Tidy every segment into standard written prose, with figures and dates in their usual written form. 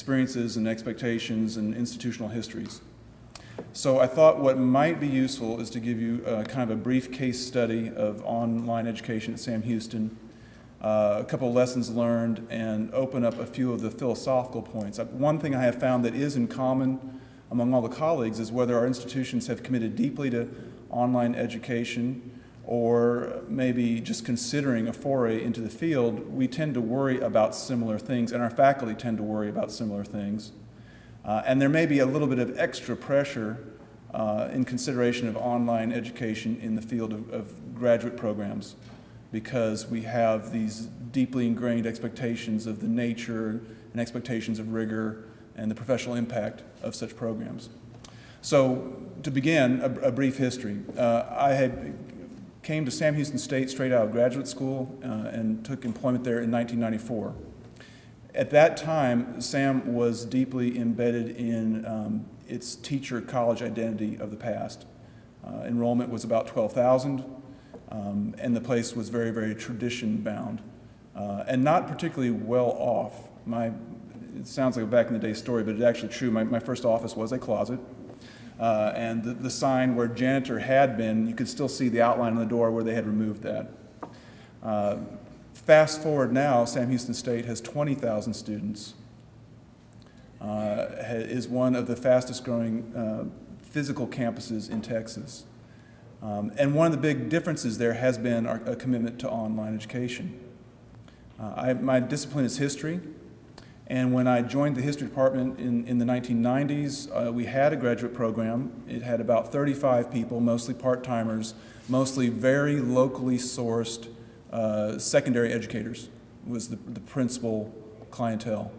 experiences and expectations and institutional histories. So I thought what might be useful is to give you kind of a brief case study of online education at Sam Houston, a couple of lessons learned, and open up a few of the philosophical points. One thing I have found that is in common among all the colleagues is whether our institutions have committed deeply to online education or maybe just considering a foray into the field, we tend to worry about similar things, and our faculty tend to worry about similar things. And there may be a little bit of extra pressure in consideration of online education in the field of graduate programs, because we have these deeply ingrained expectations of the nature and expectations of rigor and the professional impact of such programs. So to begin, a brief history. I came to Sam Houston State straight out of graduate school and took employment there in 1994. At that time, Sam was deeply embedded in its teacher college identity of the past. Enrollment was about 12,000, and the place was very, very tradition-bound and not particularly well off. It sounds like a back-in-the-day story, but it's actually true. My first office was a closet, and the sign where janitor had been, you could still see the outline on the door where they had removed that. Fast forward now, Sam Houston State has 20,000 students, is one of the fastest growing physical campuses in Texas. And one of the big differences there has been a commitment to online education. My discipline is history, and when I joined the history department in the 1990s, we had a graduate program. It had about 35 people, mostly part-timers, mostly very locally sourced secondary educators was the principal clientele.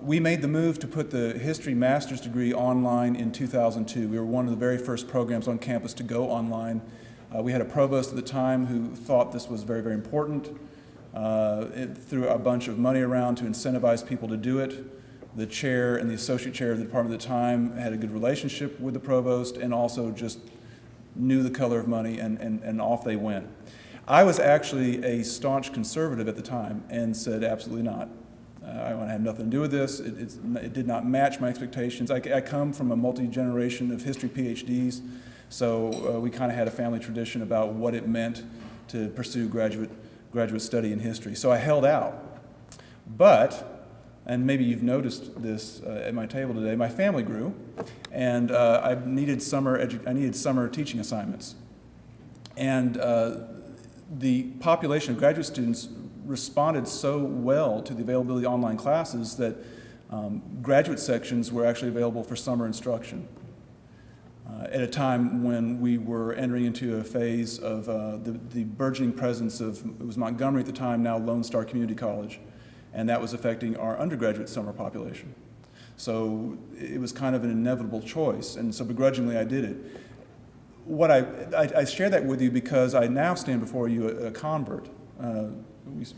We made the move to put the history master's degree online in 2002. We were one of the very first programs on campus to go online. We had a provost at the time who thought this was very, very important. It threw a bunch of money around to incentivize people to do it. The chair and the associate chair of the department at the time had a good relationship with the provost and also just knew the color of money, and off they went. I was actually a staunch conservative at the time and said absolutely not. I want to have nothing to do with this. It did not match my expectations. I come from a multi-generation of history PhDs, so we kind of had a family tradition about what it meant to pursue graduate study in history. So I held out. But, and maybe you've noticed this at my table today, my family grew, and I needed summer teaching assignments. And the population of graduate students responded so well to the availability of online classes that graduate sections were actually available for summer instruction at a time when we were entering into a phase of the burgeoning presence of, it was Montgomery at the time, now Lone Star Community College, and that was affecting our undergraduate summer population. So it was kind of an inevitable choice, and so begrudgingly I did it. I share that with you because I now stand before you a convert.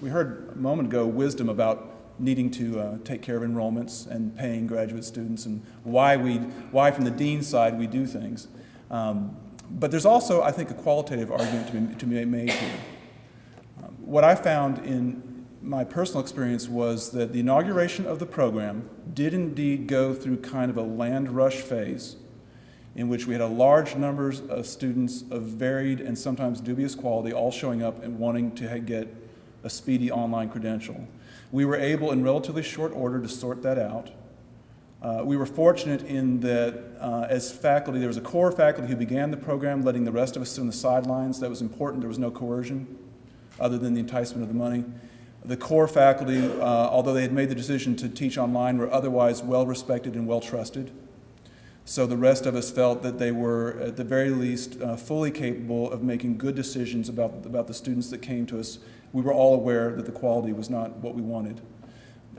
We heard a moment ago wisdom about needing to take care of enrollments and paying graduate students and why from the dean's side we do things. But there's also, I think, a qualitative argument to be made here. What I found in my personal experience was that the inauguration of the program did indeed go through kind of a land rush phase in which we had a large numbers of students of varied and sometimes dubious quality all showing up and wanting to get a speedy online credential. We were able in relatively short order to sort that out. We were fortunate in that as faculty, there was a core faculty who began the program, letting the rest of us sit on the sidelines. That was important. There was no coercion other than the enticement of the money. The core faculty, although they had made the decision to teach online, were otherwise well respected and well trusted. So the rest of us felt that they were, at the very least, fully capable of making good decisions about the students that came to us. We were all aware that the quality was not what we wanted.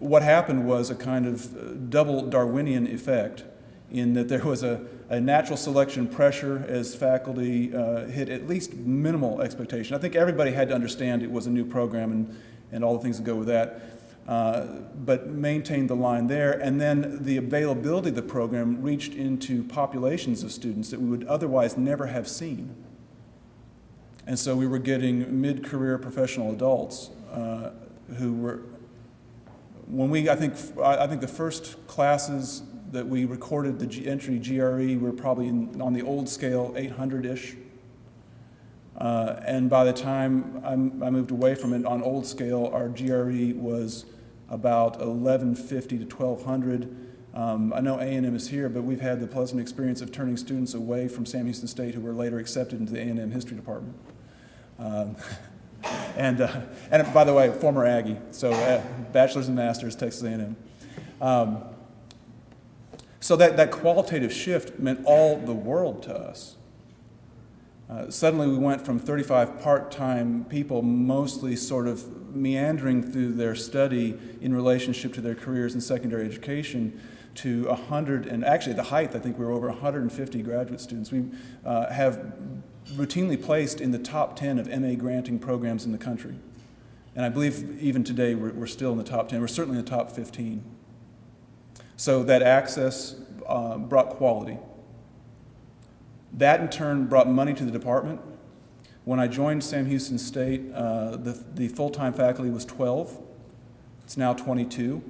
What happened was a kind of double Darwinian effect in that there was a natural selection pressure as faculty hit at least minimal expectation. I think everybody had to understand it was a new program and all the things that go with that. But maintained the line there, and then the availability of the program reached into populations of students that we would otherwise never have seen. And so we were getting mid-career professional adults who were, I think the first classes that we recorded the entry GRE were probably on the old scale 800-ish. And by the time I moved away from it on old scale, our GRE was about 1150 to 1200. I know A&M is here, but we've had the pleasant experience of turning students away from Sam Houston State who were later accepted into the A&M history department. And by the way, former Aggie, so bachelor's and master's, Texas A&M. So that qualitative shift meant all the world to us. Suddenly we went from 35 part-time people mostly sort of meandering through their study in relationship to their careers in secondary education to 100, and actually at the height I think we were over 150 graduate students. We have routinely placed in the top 10 of MA granting programs in the country. And I believe even today we're still in the top 10. We're certainly in the top 15. So that access brought quality. That in turn brought money to the department. When I joined Sam Houston State, the full-time faculty was 12. It's now 22.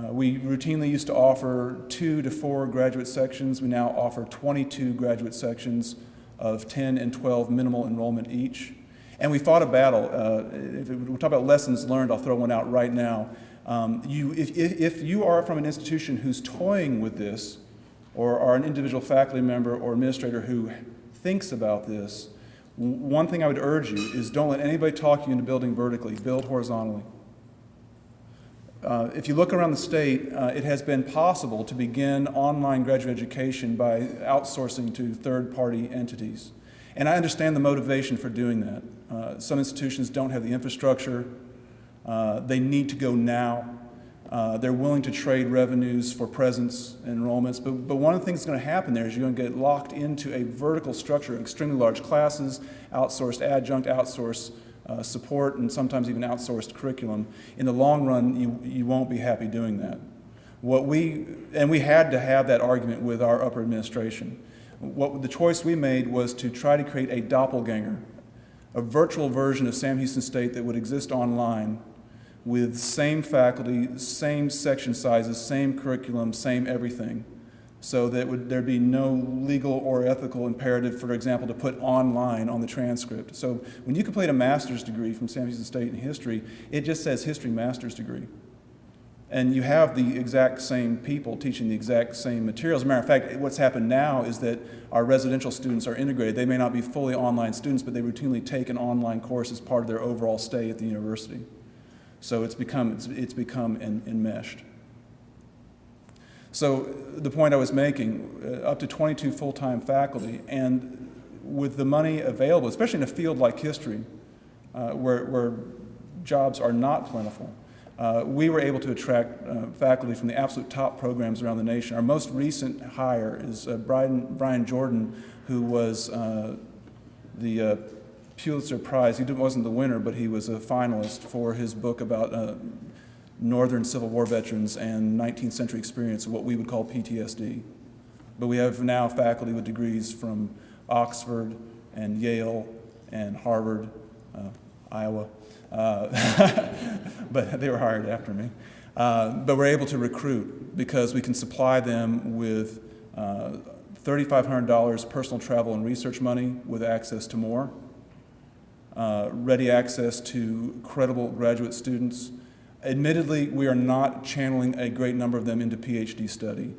We routinely used to offer 2 to 4 graduate sections. We now offer 22 graduate sections of 10 and 12 minimal enrollment each. And we fought a battle. If we talk about lessons learned, I'll throw one out right now. If you are from an institution who's toying with this, or are an individual faculty member or administrator who thinks about this, one thing I would urge you is don't let anybody talk you into building vertically, build horizontally. If you look around the state, it has been possible to begin online graduate education by outsourcing to third-party entities. And I understand the motivation for doing that. Some institutions don't have the infrastructure. They need to go now. They're willing to trade revenues for presence and enrollments, but one of the things that's going to happen there is you're going to get locked into a vertical structure of extremely large classes, outsourced adjunct, outsourced support, and sometimes even outsourced curriculum. In the long run, you won't be happy doing that. We had to have that argument with our upper administration. The choice we made was to try to create a doppelganger, a virtual version of Sam Houston State that would exist online, with same faculty, same section sizes, same curriculum, same everything, so that there'd be no legal or ethical imperative, for example, to put online on the transcript. So when you complete a master's degree from Sam Houston State in history, it just says history master's degree. And you have the exact same people teaching the exact same materials. As a matter of fact, what's happened now is that our residential students are integrated. They may not be fully online students, but they routinely take an online course as part of their overall stay at the university. So it's become enmeshed. So the point I was making, up to 22 full-time faculty, and with the money available, especially in a field like history, where jobs are not plentiful, we were able to attract faculty from the absolute top programs around the nation. Our most recent hire is Brian Jordan, who was the Pulitzer Prize. He wasn't the winner, but he was a finalist for his book about Northern Civil War veterans and 19th century experience, what we would call PTSD. But we have now faculty with degrees from Oxford and Yale and Harvard, Iowa, but they were hired after me. But we're able to recruit because we can supply them with $3,500 personal travel and research money with access to more. Ready access to credible graduate students. Admittedly, we are not channeling a great number of them into PhD study.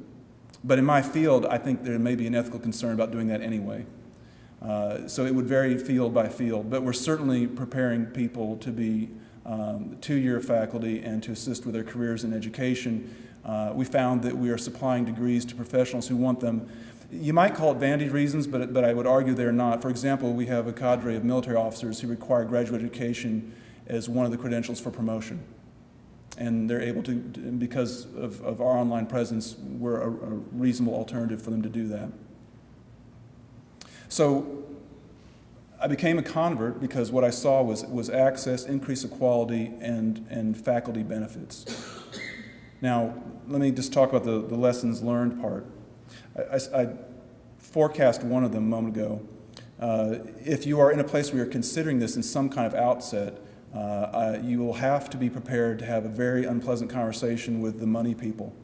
But in my field, I think there may be an ethical concern about doing that anyway. So it would vary field by field, but we're certainly preparing people to be two-year faculty and to assist with their careers in education. We found that we are supplying degrees to professionals who want them. You might call it vanity reasons, but I would argue they're not. For example, we have a cadre of military officers who require graduate education as one of the credentials for promotion. And they're able to, because of our online presence, we're a reasonable alternative for them to do that. So I became a convert because what I saw was access, increase of quality, and faculty benefits. Now, let me just talk about the lessons learned part. I forecast one of them a moment ago. If you are in a place where you're considering this in some kind of outset, you will have to be prepared to have a very unpleasant conversation with the money people,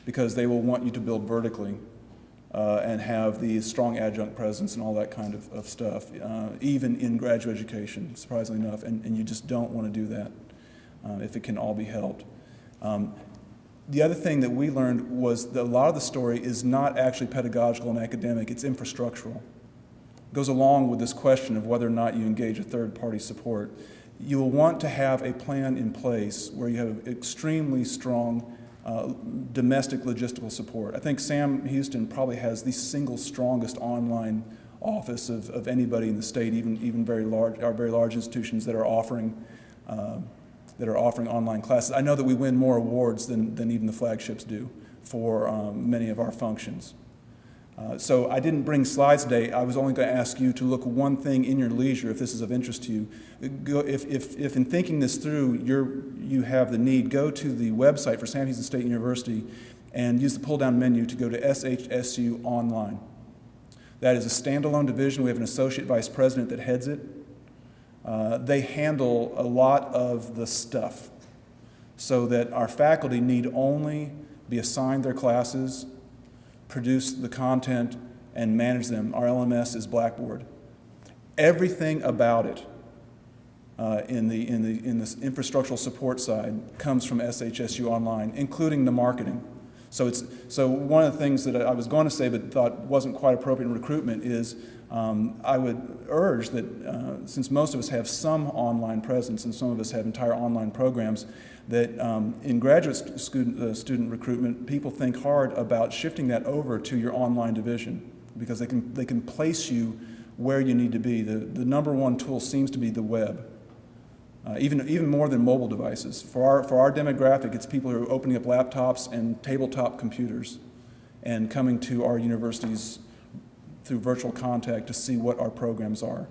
because they will want you to build vertically and have the strong adjunct presence and all that kind of stuff, even in graduate education, surprisingly enough, and you just don't want to do that if it can all be helped. The other thing that we learned was that a lot of the story is not actually pedagogical and academic, it's infrastructural. It goes along with this question of whether or not you engage a third-party support. You will want to have a plan in place where you have extremely strong domestic logistical support. I think Sam Houston probably has the single strongest online office of anybody in the state, even very large institutions that are offering online classes. I know that we win more awards than even the flagships do for many of our functions. So I didn't bring slides today. I was only going to ask you to look one thing in your leisure if this is of interest to you. If in thinking this through you have the need, go to the website for Sam Houston State University and use the pull-down menu to go to SHSU Online. That is a standalone division. We have an associate vice president that heads it. They handle a lot of the stuff so that our faculty need only be assigned their classes, produce the content, and manage them. Our LMS is Blackboard. Everything about it in the infrastructural support side comes from SHSU Online, including the marketing. So one of the things that I was going to say but thought wasn't quite appropriate in recruitment is I would urge that since most of us have some online presence and some of us have entire online programs, that in graduate student recruitment, people think hard about shifting that over to your online division, because they can place you where you need to be. The number one tool seems to be the web, even more than mobile devices. For our demographic, it's people who are opening up laptops and tabletop computers and coming to our universities through virtual contact to see what our programs are.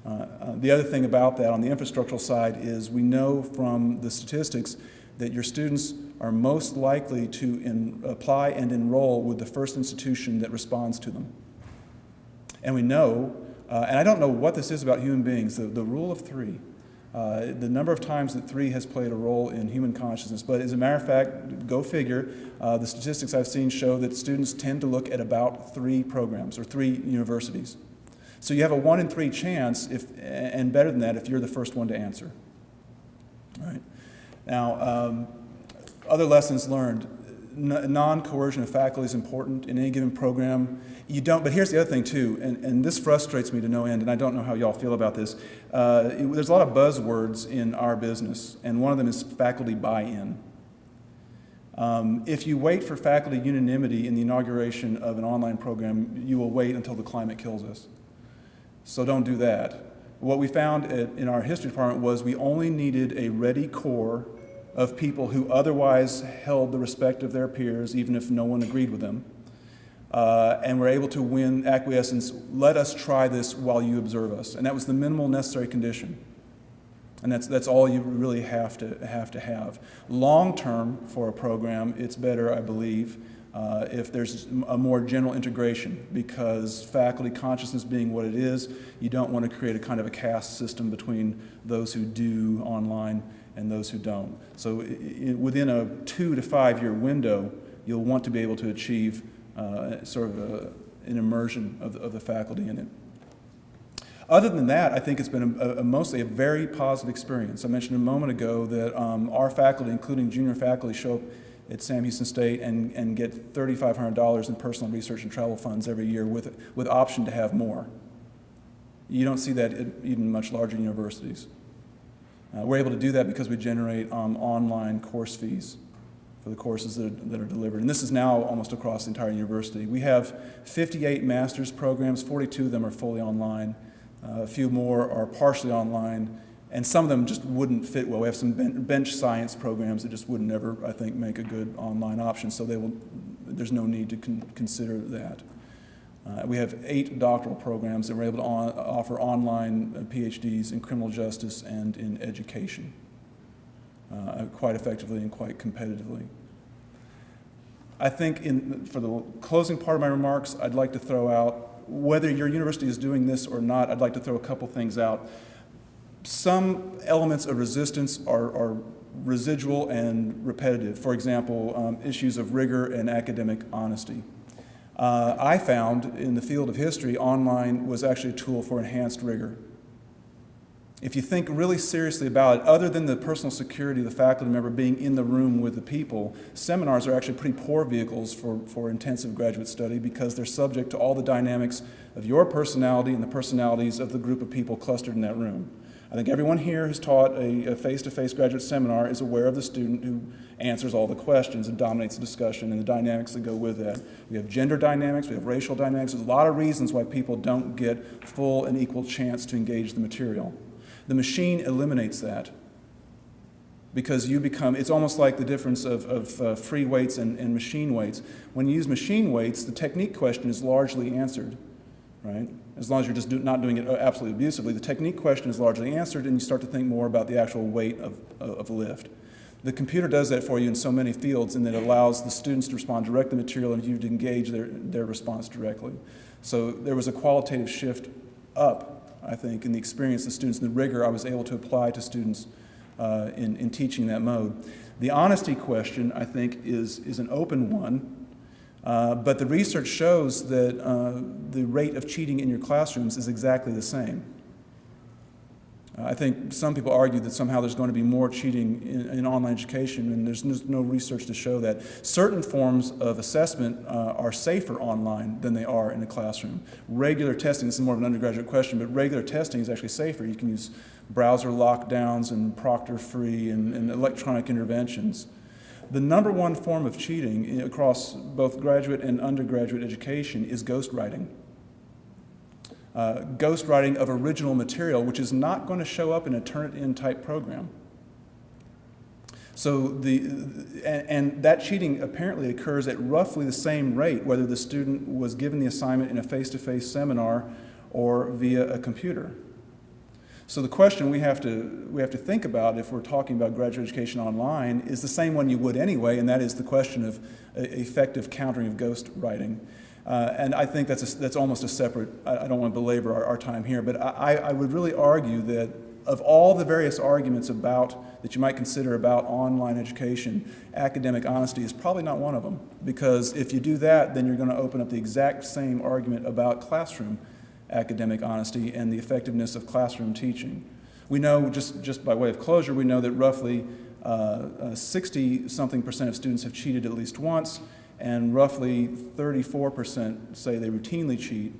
The other thing about that on the infrastructural side is we know from the statistics that your students are most likely to apply and enroll with the first institution that responds to them. And we know, and I don't know what this is about human beings, the rule of three, the number of times that three has played a role in human consciousness. But as a matter of fact, go figure, the statistics I've seen show that students tend to look at about 3 programs or 3 universities. So you have a 1 in 3 chance, and better than that, if you're the first one to answer. All right. Now, other lessons learned. Non-coercion of faculty is important in any given program. But here's the other thing too, and this frustrates me to no end, and I don't know how y'all feel about this. There's a lot of buzzwords in our business, and one of them is faculty buy-in. If you wait for faculty unanimity in the inauguration of an online program, you will wait until the climate kills us. So don't do that. What we found in our history department was we only needed a ready core of people who otherwise held the respect of their peers, even if no one agreed with them, and were able to win acquiescence. Let us try this while you observe us. And that was the minimal necessary condition. And that's all you really have to have. Long term for a program, it's better, I believe, if there's a more general integration, because faculty consciousness being what it is, you don't want to create a kind of a caste system between those who do online and those who don't. So within a 2 to 5 year window, you'll want to be able to achieve sort of an immersion of the faculty in it. Other than that, I think it's been mostly a very positive experience. I mentioned a moment ago that our faculty, including junior faculty, show up at Sam Houston State and get $3,500 in personal research and travel funds every year with option to have more. You don't see that at even much larger universities. We're able to do that because we generate online course fees for the courses that are delivered. And this is now almost across the entire university. We have 58 master's programs, 42 of them are fully online. A few more are partially online, and some of them just wouldn't fit well. We have some bench science programs that just would never, I think, make a good online option, so there's no need to consider that. We have 8 doctoral programs that we're able to offer online PhDs in criminal justice and in education, quite effectively and quite competitively. I think for the closing part of my remarks, I'd like to throw out, whether your university is doing this or not, I'd like to throw a couple things out. Some elements of resistance are residual and repetitive. For example, issues of rigor and academic honesty. I found in the field of history, online was actually a tool for enhanced rigor. If you think really seriously about it, other than the personal security of the faculty member being in the room with the people, seminars are actually pretty poor vehicles for intensive graduate study because they're subject to all the dynamics of your personality and the personalities of the group of people clustered in that room. I think everyone here who's taught a face-to-face graduate seminar is aware of the student who answers all the questions and dominates the discussion and the dynamics that go with that. We have gender dynamics, we have racial dynamics. There's a lot of reasons why people don't get full and equal chance to engage the material. The machine eliminates that because you become, it's almost like the difference of free weights and machine weights. When you use machine weights, the technique question is largely answered, right? As long as you're just not doing it absolutely abusively, the technique question is largely answered and you start to think more about the actual weight of lift. The computer does that for you in so many fields, and that allows the students to respond directly to the material and you to engage their response directly. So there was a qualitative shift up, I think, in the experience of the students and the rigor I was able to apply to students in teaching that mode. The honesty question, I think, is an open one, but the research shows that the rate of cheating in your classrooms is exactly the same. I think some people argue that somehow there's going to be more cheating in online education, and there's no research to show that. Certain forms of assessment are safer online than they are in the classroom. Regular testing, this is more of an undergraduate question, but regular testing is actually safer. You can use browser lockdowns and proctor-free and electronic interventions. The number one form of cheating across both graduate and undergraduate education is ghostwriting. Ghostwriting of original material, which is not going to show up in a Turnitin type program. So and that cheating apparently occurs at roughly the same rate, whether the student was given the assignment in a face-to-face seminar or via a computer. So the question we have to think about if we're talking about graduate education online is the same one you would anyway, and that is the question of effective countering of ghostwriting. And I think that's almost a separate, I don't want to belabor our time here, but I would really argue that of all the various arguments that you might consider about online education, academic honesty is probably not one of them. Because if you do that, then you're going to open up the exact same argument about classroom academic honesty and the effectiveness of classroom teaching. We know, just by way of closure, we know that roughly 60-something% of students have cheated at least once, and roughly 34% say they routinely cheat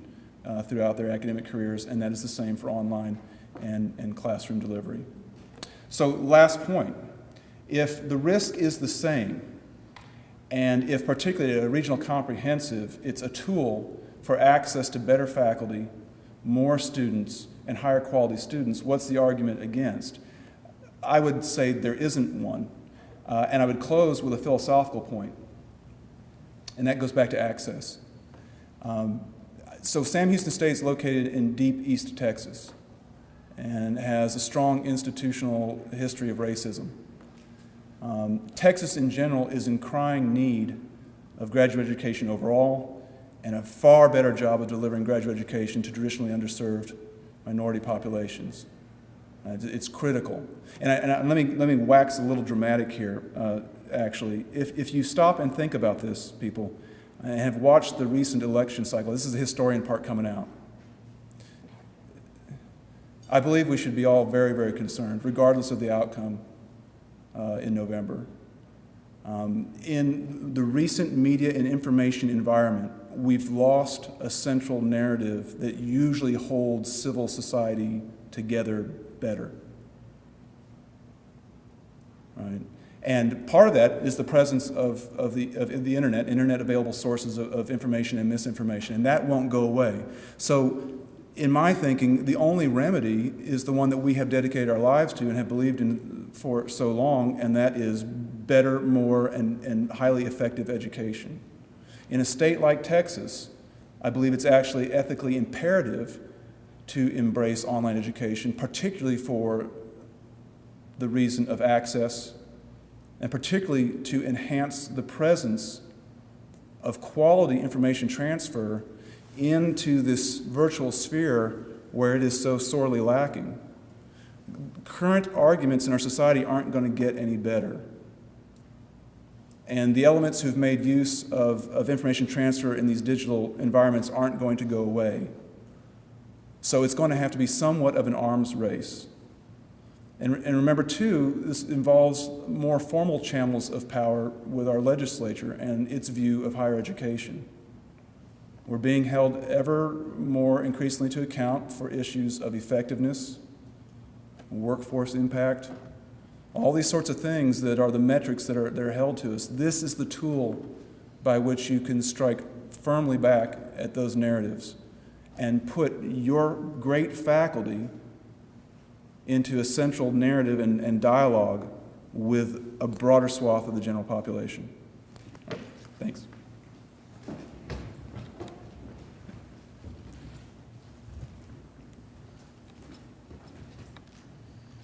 throughout their academic careers, and that is the same for online and classroom delivery. So last point, if the risk is the same, and if particularly at a regional comprehensive, it's a tool for access to better faculty, more students, and higher quality students, what's the argument against? I would say there isn't one, and I would close with a philosophical point. And that goes back to access. So Sam Houston State is located in deep East Texas and has a strong institutional history of racism. Texas in general is in crying need of graduate education overall and a far better job of delivering graduate education to traditionally underserved minority populations. It's critical. And let me wax a little dramatic here. Actually, if you stop and think about this, people, and have watched the recent election cycle, this is the historian part coming out. I believe we should be all very, very concerned, regardless of the outcome in November. In the recent media and information environment, we've lost a central narrative that usually holds civil society together better. Right? And part of that is the presence of the internet available sources of information and misinformation, and that won't go away. So in my thinking, the only remedy is the one that we have dedicated our lives to and have believed in for so long, and that is better, more, and highly effective education. In a state like Texas, I believe it's actually ethically imperative to embrace online education, particularly for the reason of access, and particularly to enhance the presence of quality information transfer into this virtual sphere where it is so sorely lacking. current arguments in our society aren't going to get any better. And the elements who've made use of information transfer in these digital environments aren't going to go away. So it's going to have to be somewhat of an arms race. And remember, too, this involves more formal channels of power with our legislature and its view of higher education. We're being held ever more increasingly to account for issues of effectiveness, workforce impact, all these sorts of things that are the metrics that are held to us. This is the tool by which you can strike firmly back at those narratives and put your great faculty into a central narrative and dialogue with a broader swath of the general population. Thanks.